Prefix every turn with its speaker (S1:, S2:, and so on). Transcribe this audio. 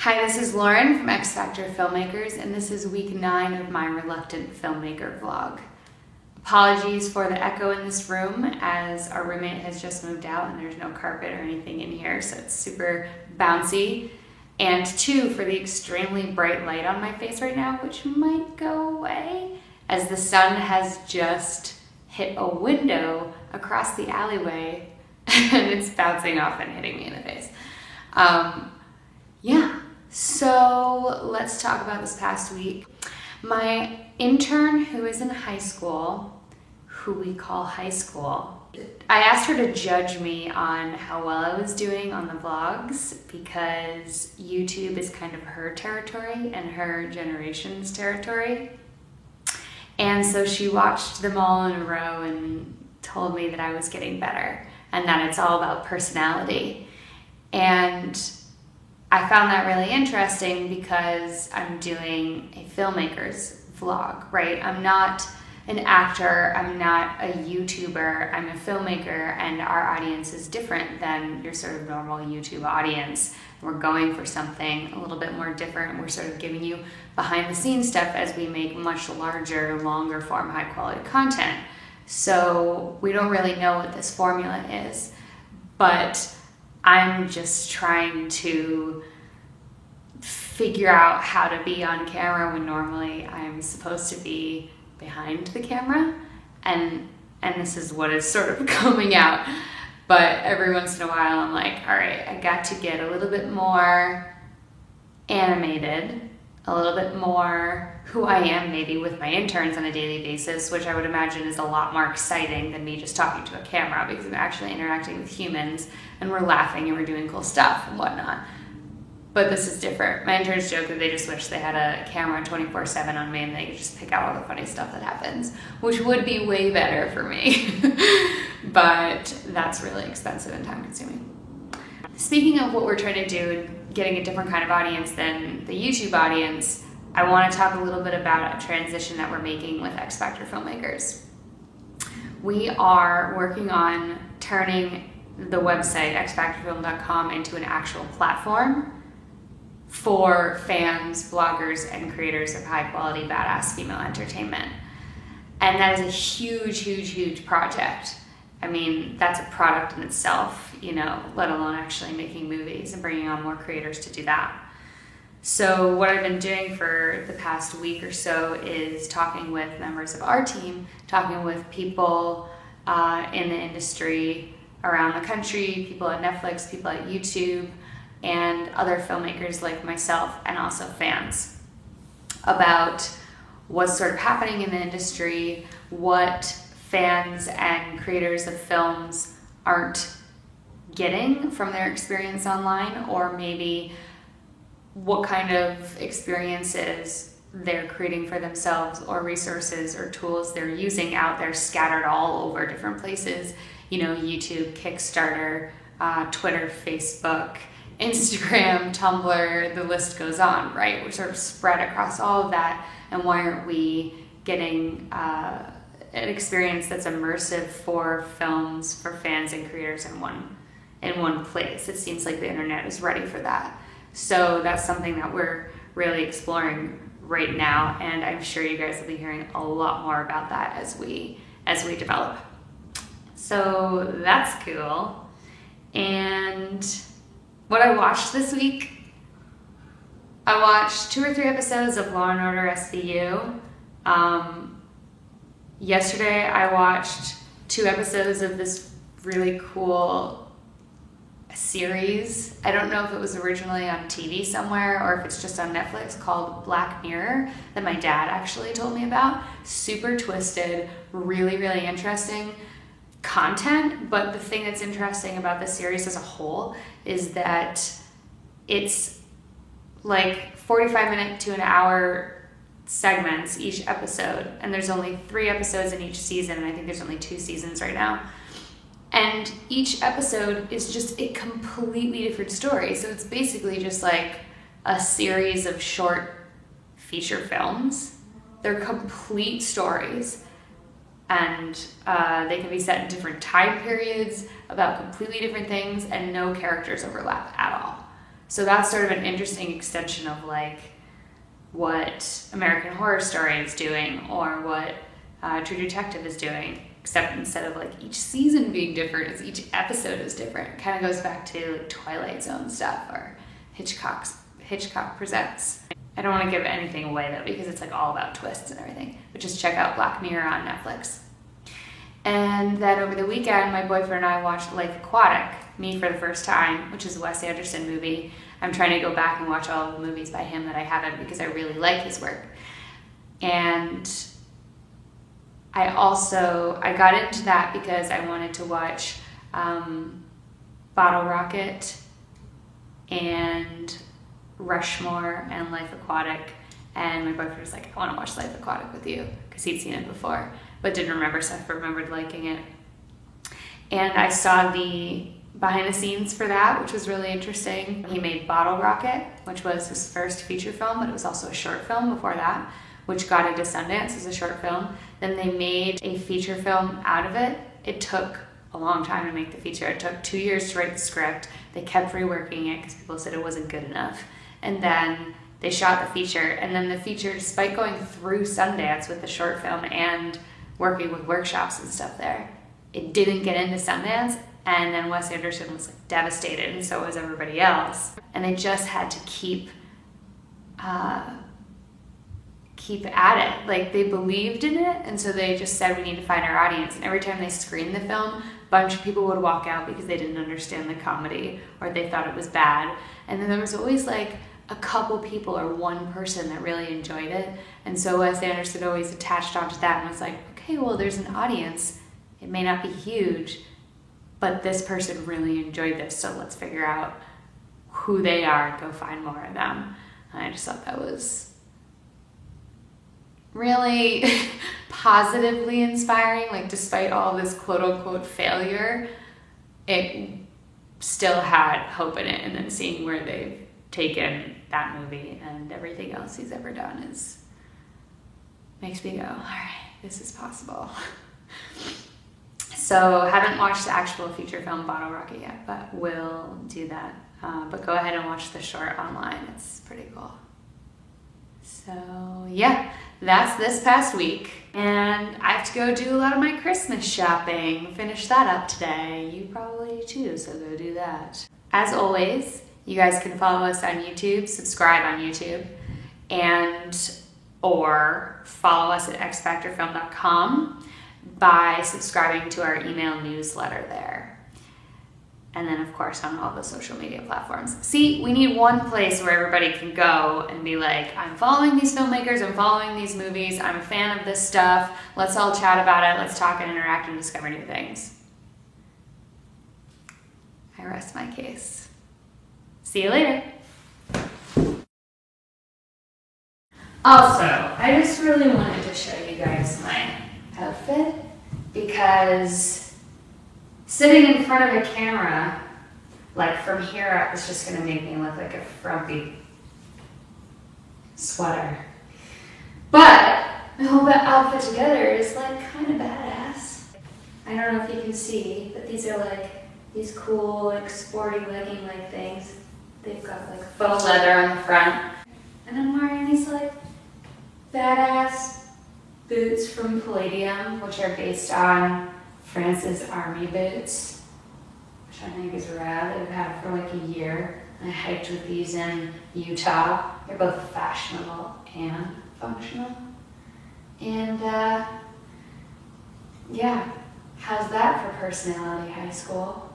S1: Hi, this is Lauren from X Factor Filmmakers, and this is week 9 of my Reluctant Filmmaker vlog. Apologies for the echo in this room, as our roommate has just moved out and there's no carpet or anything in here, so it's super bouncy. And 2, for the extremely bright light on my face right now, which might go away, as the sun has just hit a window across the alleyway and it's bouncing off and hitting me in the face. So let's talk about this past week. My intern, who is in high school, who we call high school, I asked her to judge me on how well I was doing on the vlogs because YouTube is kind of her territory and her generation's territory. And so she watched them all in a row and told me that I was getting better and that it's all about personality. And I found that really interesting because I'm doing a filmmaker's vlog, right? I'm not an actor, I'm not a YouTuber, I'm a filmmaker, and our audience is different than your sort of normal YouTube audience. We're going for something a little bit more different. We're sort of giving you behind the scenes stuff as we make much larger, longer form, high quality content. So we don't really know what this formula is, but I'm just trying to figure out how to be on camera when normally I'm supposed to be behind the camera, and this is what is sort of coming out. But every once in a while I'm like, all right, I got to get a little bit more animated, a little bit more who I am maybe with my interns on a daily basis, which I would imagine is a lot more exciting than me just talking to a camera because I'm actually interacting with humans and we're laughing and we're doing cool stuff and whatnot. But this is different. My interns joke that they just wish they had a camera 24/7 on me and they could just pick out all the funny stuff that happens, which would be way better for me. But that's really expensive and time consuming. Speaking of what we're trying to do, getting a different kind of audience than the YouTube audience, I want to talk a little bit about a transition that we're making with X Factor Filmmakers. We are working on turning the website xfactorfilm.com into an actual platform for fans, bloggers, and creators of high quality, badass female entertainment. And that is a huge, huge, huge project. I mean, that's a product in itself, let alone actually making movies and bringing on more creators to do that. So what I've been doing for the past week or so is talking with members of our team, talking with people in the industry around the country, people at Netflix, people at YouTube, and other filmmakers like myself and also fans about what's sort of happening in the industry, what fans and creators of films aren't getting from their experience online, or maybe what kind of experiences they're creating for themselves or resources or tools they're using out there scattered all over different places, YouTube, Kickstarter, Twitter, Facebook, Instagram, Tumblr, the list goes on, right? We're sort of spread across all of that, and why aren't we getting an experience that's immersive for films, for fans and creators in one place? It seems like the internet is ready for that. So that's something that we're really exploring right now, and I'm sure you guys will be hearing a lot more about that as we develop. So that's cool. And what I watched this week, I watched 2 or 3 episodes of Law & Order SVU. Yesterday I watched 2 episodes of this really cool series. I don't know if it was originally on TV somewhere or if it's just on Netflix, called Black Mirror, that my dad actually told me about. Super twisted, really, really interesting content, but the thing that's interesting about the series as a whole is that it's like 45-minute to an hour segments each episode, and there's only 3 episodes in each season, and I think there's only 2 seasons right now. And each episode is just a completely different story. So it's basically just like a series of short feature films. They're complete stories. And they can be set in different time periods about completely different things, and no characters overlap at all. So that's sort of an interesting extension of like what American Horror Story is doing, or what True Detective is doing, except instead of like each season being different, it's each episode is different. It kind of goes back to like Twilight Zone stuff or Hitchcock Presents. I don't want to give anything away though, because it's like all about twists and everything, but just check out Black Mirror on Netflix. And then over the weekend, my boyfriend and I watched Life Aquatic, me for the first time, which is a Wes Anderson movie. I'm trying to go back and watch all of the movies by him that I haven't, because I really like his work. And I got into that because I wanted to watch Bottle Rocket and Rushmore and Life Aquatic, and my boyfriend was like, I want to watch Life Aquatic with you, because he'd seen it before but didn't remember stuff, but remembered liking it. And I saw the behind the scenes for that, which was really interesting. He made Bottle Rocket, which was his first feature film, but it was also a short film before that, which got into Sundance as a short film. Then they made a feature film out of it. It took a long time to make the feature. It took 2 years to write the script. They kept reworking it because people said it wasn't good enough. And then they shot the feature. And then the feature, despite going through Sundance with the short film and working with workshops and stuff there, it didn't get into Sundance. And then Wes Anderson was like devastated, and so was everybody else. And they just had to keep at it. Like, they believed in it, and so they just said, we need to find our audience. And every time they screened the film, a bunch of people would walk out because they didn't understand the comedy, or they thought it was bad. And then there was always like a couple people or one person that really enjoyed it. And so Wes Anderson always attached onto that and was like, okay, well, there's an audience. It may not be huge, but this person really enjoyed this, so let's figure out who they are and go find more of them. And I just thought that was really positively inspiring. Like, despite all this quote-unquote failure, it still had hope in it. And then seeing where they've taken that movie and everything else he's ever done makes me go, all right, this is possible. So haven't watched the actual feature film Bottle Rocket yet, but will do that. But go ahead and watch the short online. It's pretty cool. So yeah, that's this past week. And I have to go do a lot of my Christmas shopping. Finish that up today. You probably too, so go do that. As always, you guys can follow us on YouTube, subscribe on YouTube, or follow us at xfactorfilm.com by subscribing to our email newsletter there. And then, of course, on all the social media platforms. See, we need one place where everybody can go and be like, I'm following these filmmakers, I'm following these movies, I'm a fan of this stuff, let's all chat about it, let's talk and interact and discover new things. I rest my case. See you later. Also, I just really wanted to show you guys my outfit, because sitting in front of a camera, like from here up, is just gonna make me look like a frumpy sweater. But the whole outfit together is like kind of badass. I don't know if you can see, but these are like these cool, like sporty legging like things. They've got like faux leather on the front. And I'm wearing these like badass boots from Palladium, which are based on France's army boots, which I think is rad. I've had for like a year. I hiked with these in Utah. They're both fashionable and functional. And yeah, how's that for personality high school?